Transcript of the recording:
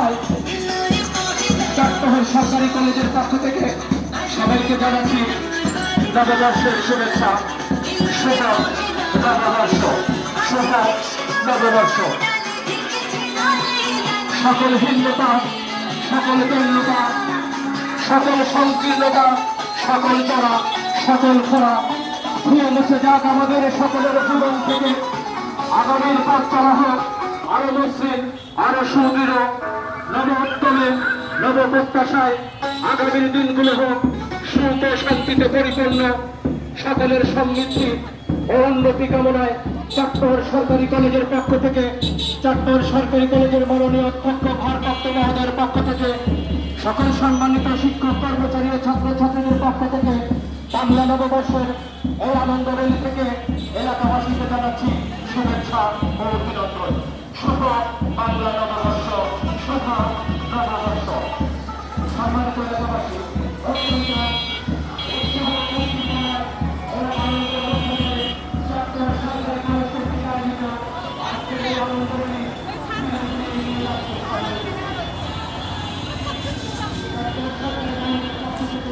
চাই। চাটমোহর সরকারি কলেজের পক্ষ থেকে সবাইকে জানাচ্ছি নববর্ষের শুভেচ্ছা। শুভ নববর্ষ, শুভ নববর্ষ। সকল ভিন্নতা, সকল ভিন্নতা, সকল সংকীর্ণতা, সকল তারা, সকল খরা ধুয়ে মুছে যাক আমাদের সকলের জীবন থেকে। আগামীর পথ চলা হোক আরো মসৃণ, আরো সুদৃঢ়, নব উত্তমে, নব প্রত্যাশায় আগামীর দিনগুলো হোক সুখ ও শান্তিতে পরিপূর্ণ। সকলের সমৃদ্ধি ও উন্নতি কামনায় চাটমোহর সরকারি কলেজের পক্ষ থেকে, চাটমোহর সরকারি কলেজের মাননীয় অধ্যক্ষ ভারপ্রাপ্ত মহোদয়ের পক্ষ থেকে, সকল সম্মানিত শিক্ষক কর্মচারী ও ছাত্রছাত্রীদের পক্ষ থেকে বাংলা নববর্ষের এই আনন্দ র্যালি থেকে এলাকাবাসীকে জানাচ্ছি শুভেচ্ছা ও অভিনন্দন। শুভ বাংলা নববর্ষ, শুভ নববর্ষ। সম্মানিত এলাকাবাসী,